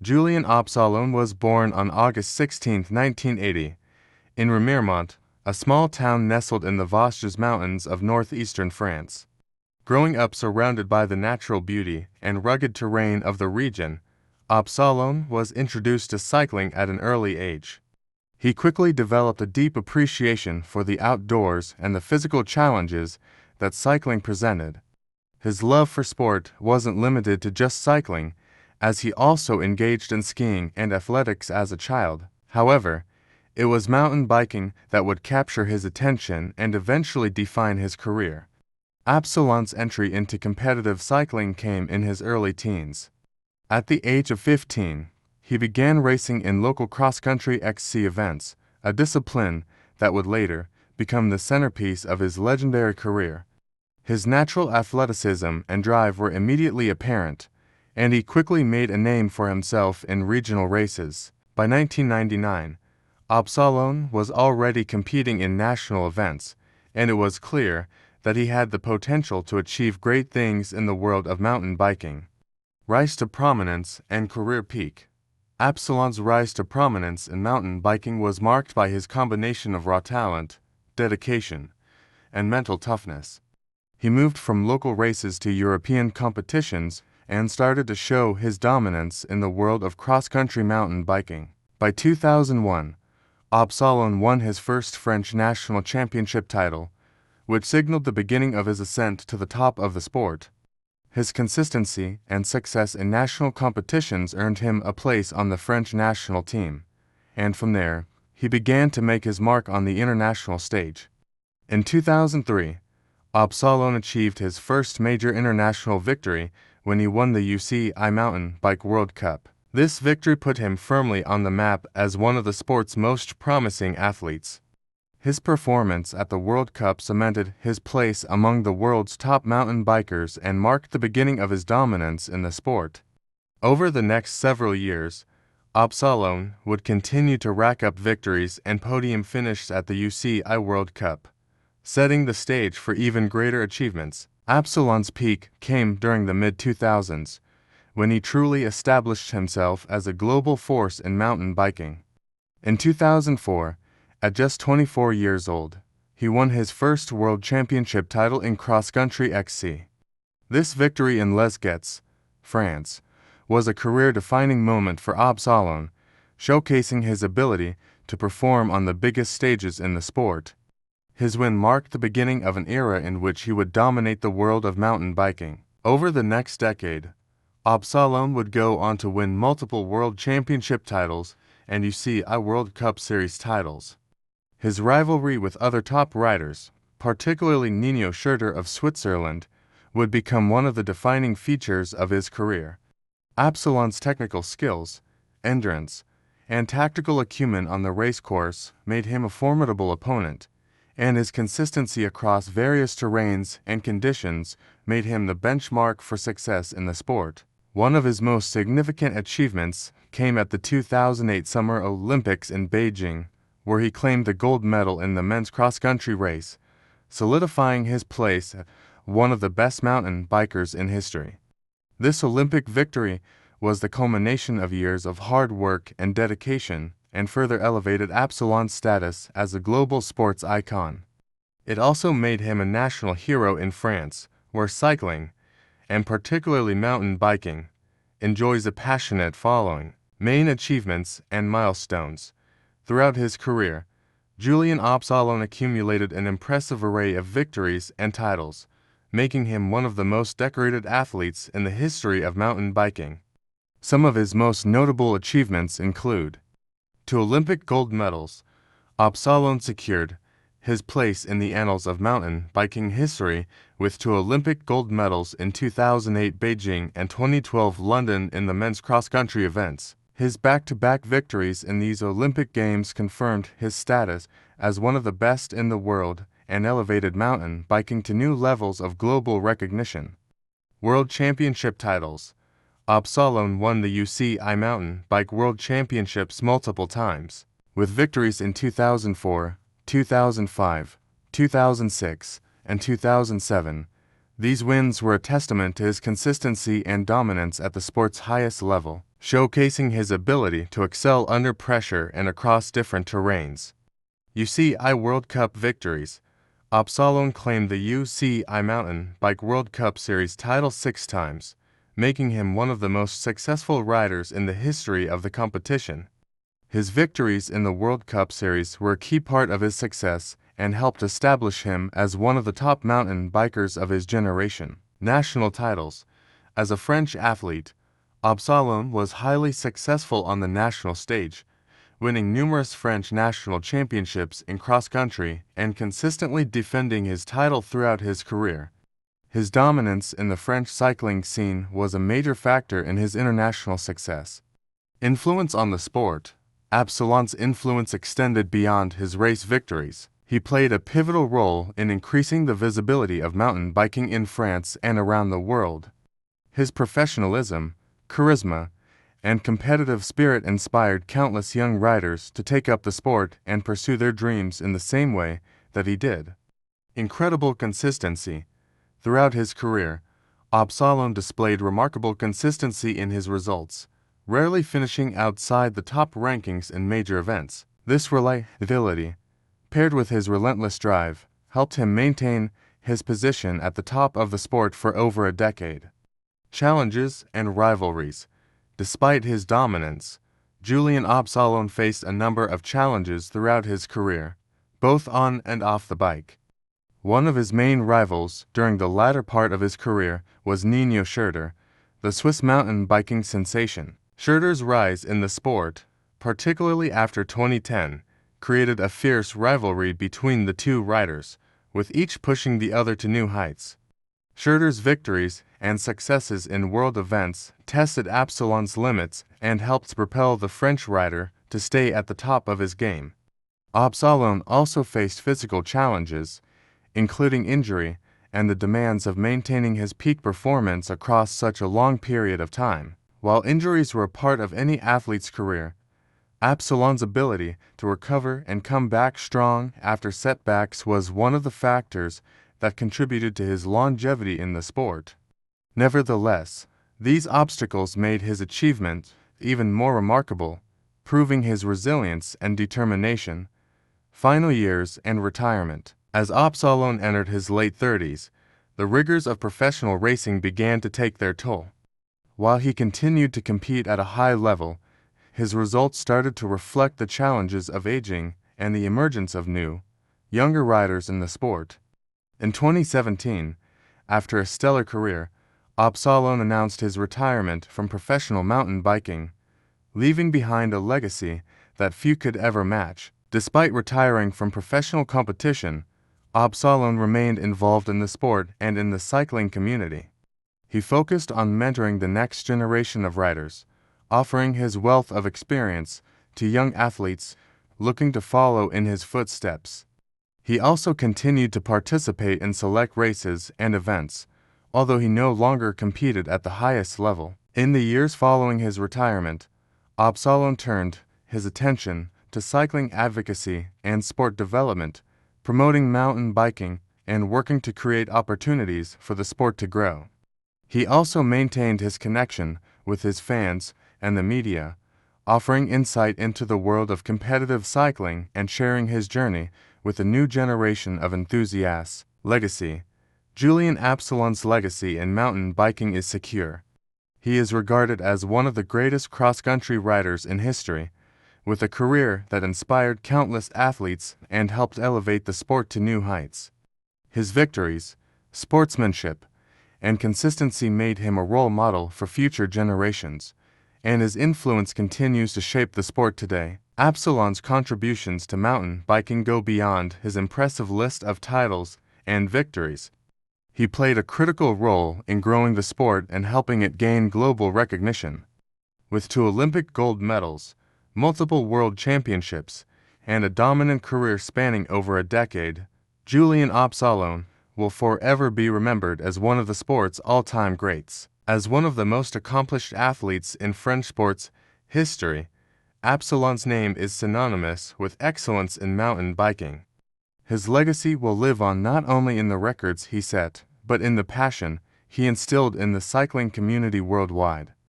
Julien Absalon was born on August 16, 1980, in Remiremont, a small town nestled in the Vosges Mountains of northeastern France. Growing up surrounded by the natural beauty and rugged terrain of the region, Absalon was introduced to cycling at an early age. He quickly developed a deep appreciation for the outdoors and the physical challenges that cycling presented. His love for sport wasn't limited to just cycling, as he also engaged in skiing and athletics as a child. However, it was mountain biking that would capture his attention and eventually define his career. Absalon's entry into competitive cycling came in his early teens. At the age of 15, he began racing in local cross-country XC events, a discipline that would later become the centerpiece of his legendary career. His natural athleticism and drive were immediately apparent, and he quickly made a name for himself in regional races. By 1999, Absalon was already competing in national events, and it was clear that he had the potential to achieve great things in the world of mountain biking. Rise to prominence and career peak. Absalon's rise to prominence in mountain biking was marked by his combination of raw talent, dedication, and mental toughness. He moved from local races to European competitions and started to show his dominance in the world of cross-country mountain biking. By 2001, Absalon won his first French national championship title, which signaled the beginning of his ascent to the top of the sport. His consistency and success in national competitions earned him a place on the French national team, and from there, he began to make his mark on the international stage. In 2003, Absalon achieved his first major international victory when he won the UCI Mountain Bike World Cup. This victory put him firmly on the map as one of the sport's most promising athletes. His performance at the World Cup cemented his place among the world's top mountain bikers and marked the beginning of his dominance in the sport. Over the next several years, Absalon would continue to rack up victories and podium finishes at the UCI World Cup, setting the stage for even greater achievements. Absalon's peak came during the mid-2000s, when he truly established himself as a global force in mountain biking. In 2004, at just 24 years old, he won his first world championship title in cross-country XC. This victory in Les Gets, France, was a career-defining moment for Absalon, showcasing his ability to perform on the biggest stages in the sport. His win marked the beginning of an era in which he would dominate the world of mountain biking. Over the next decade, Absalon would go on to win multiple world championship titles and UCI World Cup Series titles. His rivalry with other top riders, particularly Nino Schurter of Switzerland, would become one of the defining features of his career. Absalon's technical skills, endurance, and tactical acumen on the racecourse made him a formidable opponent, and his consistency across various terrains and conditions made him the benchmark for success in the sport. One of his most significant achievements came at the 2008 Summer Olympics in Beijing, where he claimed the gold medal in the men's cross-country race, solidifying his place as one of the best mountain bikers in history. This Olympic victory was the culmination of years of hard work and dedication, and further elevated Absalon's status as a global sports icon. It also made him a national hero in France, where cycling, and particularly mountain biking, enjoys a passionate following. Main achievements and milestones. Throughout his career, Julien Absalon accumulated an impressive array of victories and titles, making him one of the most decorated athletes in the history of mountain biking. Some of his most notable achievements include: 2 Olympic gold medals. Absalon secured his place in the annals of mountain biking history with 2 Olympic gold medals in 2008 Beijing and 2012 London in the men's cross-country events. His back-to-back victories in these Olympic Games confirmed his status as one of the best in the world and elevated mountain biking to new levels of global recognition. World Championship titles. Absalon won the UCI Mountain Bike World Championships multiple times, with victories in 2004, 2005, 2006, and 2007. These wins were a testament to his consistency and dominance at the sport's highest level. showcasing his ability to excel under pressure and across different terrains. UCI World Cup victories. Absalon claimed the UCI Mountain Bike World Cup Series title 6 times, making him one of the most successful riders in the history of the competition. His victories in the World Cup Series were a key part of his success and helped establish him as one of the top mountain bikers of his generation. National titles. As a French athlete, Absalon was highly successful on the national stage, winning numerous French national championships in cross-country and consistently defending his title throughout his career. His dominance in the French cycling scene was a major factor in his international success. Influence on the sport. Absalon's influence extended beyond his race victories. He played a pivotal role in increasing the visibility of mountain biking in France and around the world. His professionalism, charisma, and competitive spirit inspired countless young riders to take up the sport and pursue their dreams in the same way that he did. Incredible consistency. Throughout his career, Absalon displayed remarkable consistency in his results, rarely finishing outside the top rankings in major events. This reliability, paired with his relentless drive, helped him maintain his position at the top of the sport for over a decade. Challenges and rivalries. Despite his dominance, Julien Absalon faced a number of challenges throughout his career, both on and off the bike. One of his main rivals during the latter part of his career was Nino Schurter, the Swiss mountain biking sensation. Schurter's rise in the sport, particularly after 2010, created a fierce rivalry between the two riders, with each pushing the other to new heights. Schurter's victories and successes in world events tested Absalon's limits and helped propel the French rider to stay at the top of his game. Absalon also faced physical challenges, including injury and the demands of maintaining his peak performance across such a long period of time. While injuries were a part of any athlete's career, Absalon's ability to recover and come back strong after setbacks was one of the factors that contributed to his longevity in the sport. Nevertheless, these obstacles made his achievement even more remarkable, proving his resilience and determination. Final years and retirement. As Absalon entered his late 30s, the rigors of professional racing began to take their toll. While he continued to compete at a high level, his results started to reflect the challenges of aging and the emergence of new, younger riders in the sport. In 2017, after a stellar career, Absalon announced his retirement from professional mountain biking, leaving behind a legacy that few could ever match. Despite retiring from professional competition, Absalon remained involved in the sport and in the cycling community. He focused on mentoring the next generation of riders, offering his wealth of experience to young athletes looking to follow in his footsteps. He also continued to participate in select races and events, although he no longer competed at the highest level. In the years following his retirement, Absalon turned his attention to cycling advocacy and sport development, promoting mountain biking and working to create opportunities for the sport to grow. He also maintained his connection with his fans and the media, offering insight into the world of competitive cycling and sharing his journey with a new generation of enthusiasts. Legacy. Julien Absalon's legacy in mountain biking is secure. He is regarded as one of the greatest cross-country riders in history, with a career that inspired countless athletes and helped elevate the sport to new heights. His victories, sportsmanship, and consistency made him a role model for future generations, and his influence continues to shape the sport today. Absalon's contributions to mountain biking go beyond his impressive list of titles and victories. He played a critical role in growing the sport and helping it gain global recognition. With 2 Olympic gold medals, multiple world championships, and a dominant career spanning over a decade, Julien Absalon will forever be remembered as one of the sport's all-time greats. As one of the most accomplished athletes in French sports history, Absalon's name is synonymous with excellence in mountain biking. His legacy will live on not only in the records he set, but in the passion he instilled in the cycling community worldwide.